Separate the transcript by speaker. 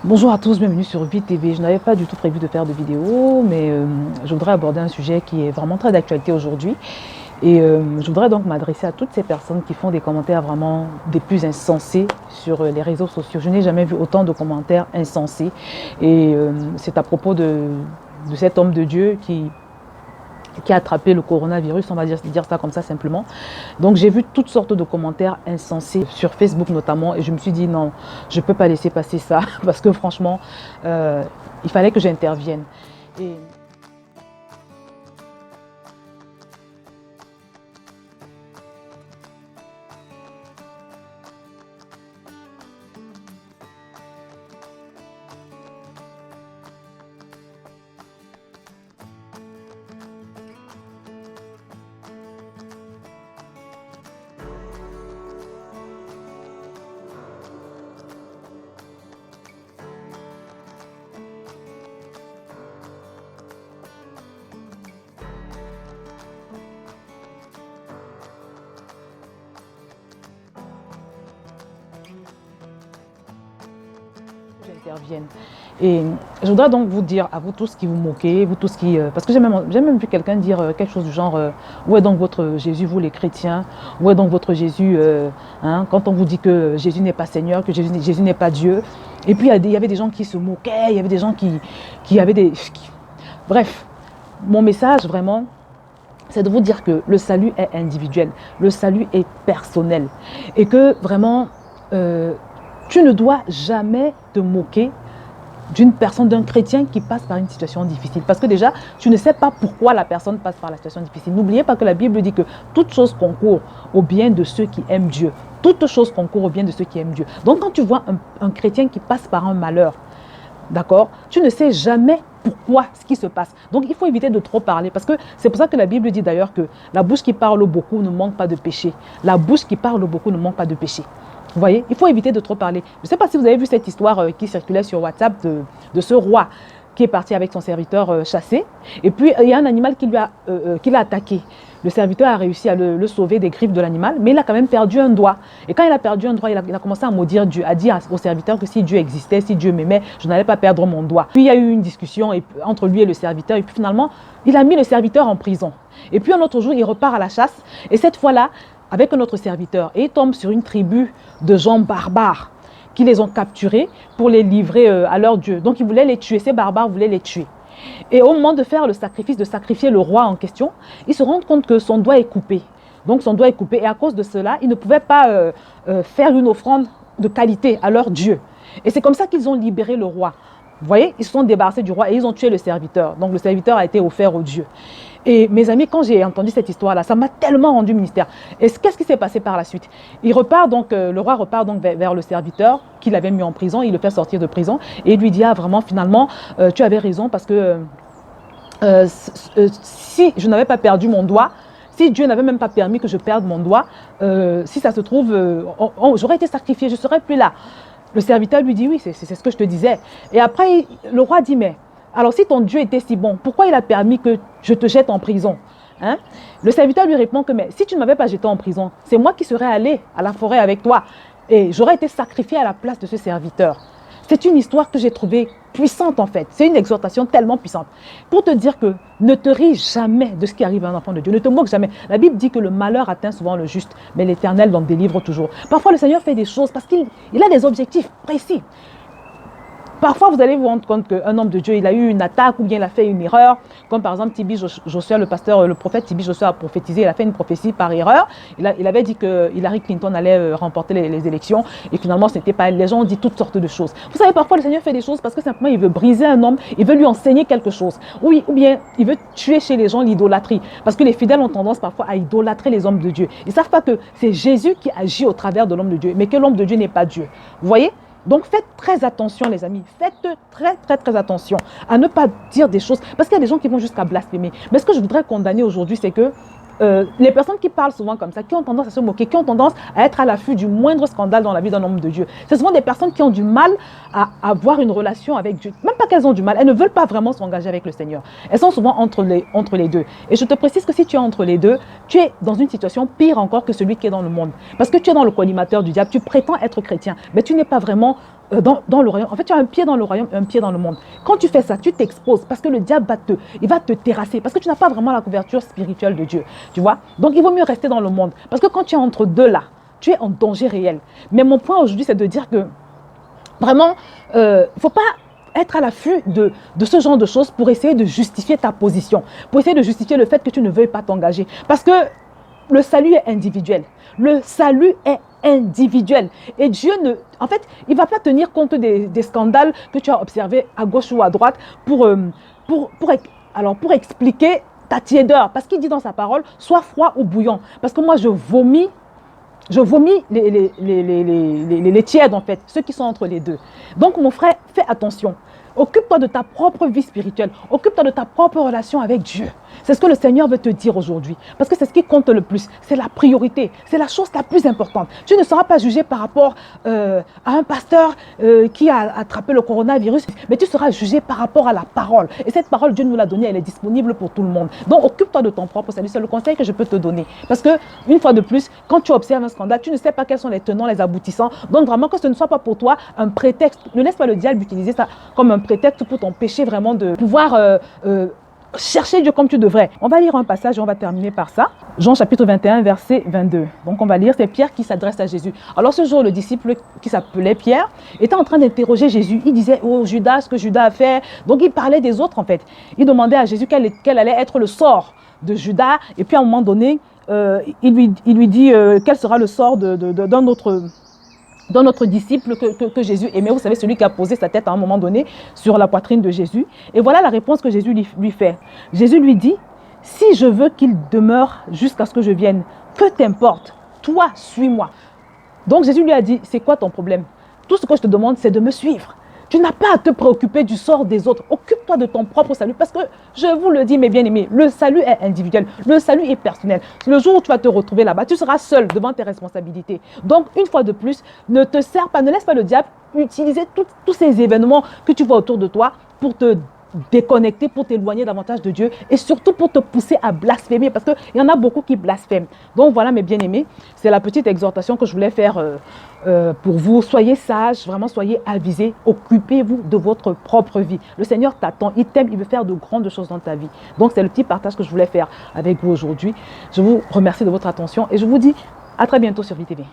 Speaker 1: Bonjour à tous, bienvenue sur Vie TV. Je n'avais pas du tout prévu de faire de vidéo, mais je voudrais aborder un sujet qui est vraiment très d'actualité aujourd'hui. Et je voudrais donc m'adresser à toutes ces personnes qui font des commentaires vraiment des plus insensés sur les réseaux sociaux. Je n'ai jamais vu autant de commentaires insensés. Et c'est à propos de cet homme de Dieu qui a attrapé le coronavirus, on va dire ça comme ça simplement. Donc j'ai vu toutes sortes de commentaires insensés sur Facebook notamment et je me suis dit non, je ne peux pas laisser passer ça parce que franchement, il fallait que j'intervienne. Et j'intervienne. Et je voudrais donc vous dire, à vous tous qui vous moquez, vous tous qui... parce que j'ai même vu quelqu'un dire quelque chose du genre où est donc votre Jésus, vous les chrétiens? Où est donc votre Jésus quand on vous dit que Jésus n'est pas Seigneur, que Jésus n'est pas Dieu. Et puis il y avait des gens qui se moquaient, il y avait des gens qui avaient des... Bref, mon message vraiment, c'est de vous dire que le salut est individuel, le salut est personnel. Et que vraiment... tu ne dois jamais te moquer d'une personne, d'un chrétien qui passe par une situation difficile. Parce que déjà, tu ne sais pas pourquoi la personne passe par la situation difficile. N'oubliez pas que la Bible dit que toute chose concourt au bien de ceux qui aiment Dieu. Toute chose concourt au bien de ceux qui aiment Dieu. Donc quand tu vois un chrétien qui passe par un malheur, d'accord, tu ne sais jamais pourquoi ce qui se passe. Donc il faut éviter de trop parler. Parce que c'est pour ça que la Bible dit d'ailleurs que la bouche qui parle beaucoup ne manque pas de péché. La bouche qui parle beaucoup ne manque pas de péché. Vous voyez, il faut éviter de trop parler. Je ne sais pas si vous avez vu cette histoire qui circulait sur WhatsApp de ce roi qui est parti avec son serviteur chasser. Et puis, il y a un animal qui l'a attaqué. Le serviteur a réussi à le sauver des griffes de l'animal, mais il a quand même perdu un doigt. Et quand il a perdu un doigt, il a commencé à maudire Dieu, à dire au serviteur que si Dieu existait, si Dieu m'aimait, je n'allais pas perdre mon doigt. Puis il y a eu une discussion entre lui et le serviteur. Et puis finalement, il a mis le serviteur en prison. Et puis un autre jour, il repart à la chasse. Et cette fois-là, avec un autre serviteur, et il tombe sur une tribu de gens barbares qui les ont capturés pour les livrer à leur Dieu. Donc ils voulaient les tuer, ces barbares voulaient les tuer. Et au moment de faire le sacrifice, de sacrifier le roi en question, ils se rendent compte que son doigt est coupé. Donc son doigt est coupé et à cause de cela, ils ne pouvaient pas faire une offrande de qualité à leur Dieu. Et c'est comme ça qu'ils ont libéré le roi. Vous voyez, ils se sont débarrassés du roi et ils ont tué le serviteur. Donc le serviteur a été offert au Dieu. Et mes amis, quand j'ai entendu cette histoire-là, ça m'a tellement rendu ministère. Et qu'est-ce qui s'est passé par la suite? Il repart donc, le roi repart donc vers le serviteur qu'il avait mis en prison. Il le fait sortir de prison et il lui dit, ah vraiment, finalement, tu avais raison parce que si je n'avais pas perdu mon doigt, si Dieu n'avait même pas permis que je perde mon doigt, si ça se trouve, j'aurais été sacrifié, je ne serais plus là. Le serviteur lui dit, oui, c'est ce que je te disais. Et après, le roi dit, mais alors si ton Dieu était si bon, pourquoi il a permis que je te jette en prison? Le serviteur lui répond que, mais si tu ne m'avais pas jeté en prison, c'est moi qui serais allé à la forêt avec toi et j'aurais été sacrifié à la place de ce serviteur. C'est une histoire que j'ai trouvée puissante en fait. C'est une exhortation tellement puissante. Pour te dire que ne te ris jamais de ce qui arrive à un enfant de Dieu. Ne te moque jamais. La Bible dit que le malheur atteint souvent le juste, mais l'Éternel l'en délivre toujours. Parfois le Seigneur fait des choses parce qu'il a des objectifs précis. Parfois, vous allez vous rendre compte qu'un homme de Dieu, il a eu une attaque ou bien il a fait une erreur. Comme par exemple, Tibi Joshua, le pasteur, le prophète Tibi Joshua a prophétisé, il a fait une prophétie par erreur. Il avait dit que Hillary Clinton allait remporter les élections et finalement, ce n'était pas elle. Les gens ont dit toutes sortes de choses. Vous savez, parfois, le Seigneur fait des choses parce que simplement, il veut briser un homme, il veut lui enseigner quelque chose. Oui, ou bien, il veut tuer chez les gens l'idolâtrie. Parce que les fidèles ont tendance parfois à idolâtrer les hommes de Dieu. Ils ne savent pas que c'est Jésus qui agit au travers de l'homme de Dieu, mais que l'homme de Dieu n'est pas Dieu. Vous voyez? Donc faites très attention les amis, faites très attention à ne pas dire des choses, parce qu'il y a des gens qui vont jusqu'à blasphémer. Mais ce que je voudrais condamner aujourd'hui, c'est que les personnes qui parlent souvent comme ça, qui ont tendance à se moquer, qui ont tendance à être à l'affût du moindre scandale dans la vie d'un homme de Dieu, c'est souvent des personnes qui ont du mal à avoir une relation avec Dieu. Même pas qu'elles ont du mal, elles ne veulent pas vraiment s'engager avec le Seigneur. Elles sont souvent entre les deux. Et je te précise que si tu es entre les deux, tu es dans une situation pire encore que celui qui est dans le monde. Parce que tu es dans le collimateur du diable, tu prétends être chrétien, mais tu n'es pas vraiment dans le royaume. En fait, tu as un pied dans le royaume et un pied dans le monde. Quand tu fais ça, tu t'exposes parce que le diable il va te terrasser parce que tu n'as pas vraiment la couverture spirituelle de Dieu. Tu vois? Donc, il vaut mieux rester dans le monde parce que quand tu es entre deux là, tu es en danger réel. Mais mon point aujourd'hui, c'est de dire que vraiment, il ne faut pas être à l'affût de ce genre de choses pour essayer de justifier ta position, pour essayer de justifier le fait que tu ne veuilles pas t'engager. Parce que le salut est individuel. Le salut est individuel. Et Dieu en fait, il ne va pas tenir compte des scandales que tu as observés à gauche ou à droite pour expliquer ta tiédeur. Parce qu'il dit dans sa parole, sois froid ou bouillant. Parce que moi, je vomis les tièdes en fait, ceux qui sont entre les deux. Donc mon frère, fais attention. Occupe-toi de ta propre vie spirituelle. Occupe-toi de ta propre relation avec Dieu. C'est ce que le Seigneur veut te dire aujourd'hui. Parce que c'est ce qui compte le plus. C'est la priorité. C'est la chose la plus importante. Tu ne seras pas jugé par rapport à un pasteur qui a attrapé le coronavirus, mais tu seras jugé par rapport à la parole. Et cette parole, Dieu nous l'a donnée, elle est disponible pour tout le monde. Donc occupe-toi de ton propre salut. C'est le conseil que je peux te donner. Parce que, une fois de plus, quand tu observes un scandale, tu ne sais pas quels sont les tenants, les aboutissants. Donc vraiment que ce ne soit pas pour toi un prétexte. Ne laisse pas le diable utiliser ça comme un prétexte pour t'empêcher vraiment de pouvoir chercher Dieu comme tu devrais. On va lire un passage et on va terminer par ça. Jean chapitre 21, verset 22. Donc on va lire, c'est Pierre qui s'adresse à Jésus. Alors ce jour, le disciple qui s'appelait Pierre était en train d'interroger Jésus. Il disait, oh Judas, ce que Judas a fait. Donc il parlait des autres en fait. Il demandait à Jésus quel allait être le sort de Judas. Et puis à un moment donné, il lui dit quel sera le sort d'un autre disciple que Jésus aimait. Vous savez, celui qui a posé sa tête à un moment donné sur la poitrine de Jésus. Et voilà la réponse que Jésus lui fait. Jésus lui dit, si je veux qu'il demeure jusqu'à ce que je vienne, que t'importe, toi, suis-moi. Donc Jésus lui a dit, c'est quoi ton problème? Tout ce que je te demande, c'est de me suivre. Tu n'as pas à te préoccuper du sort des autres. Occupe-toi de ton propre salut. Parce que, je vous le dis, mes bien-aimés, le salut est individuel. Le salut est personnel. Le jour où tu vas te retrouver là-bas, tu seras seul devant tes responsabilités. Donc, une fois de plus, ne te sers pas, ne laisse pas le diable utiliser tous ces événements que tu vois autour de toi pour te déconnecter, pour t'éloigner davantage de Dieu et surtout pour te pousser à blasphémer parce qu'il y en a beaucoup qui blasphèment. Donc voilà mes bien-aimés, c'est la petite exhortation que je voulais faire pour vous. Soyez sages, vraiment soyez avisés, occupez-vous de votre propre vie. Le Seigneur t'attend, il t'aime, il veut faire de grandes choses dans ta vie. Donc c'est le petit partage que je voulais faire avec vous aujourd'hui. Je vous remercie de votre attention et je vous dis à très bientôt sur VTV.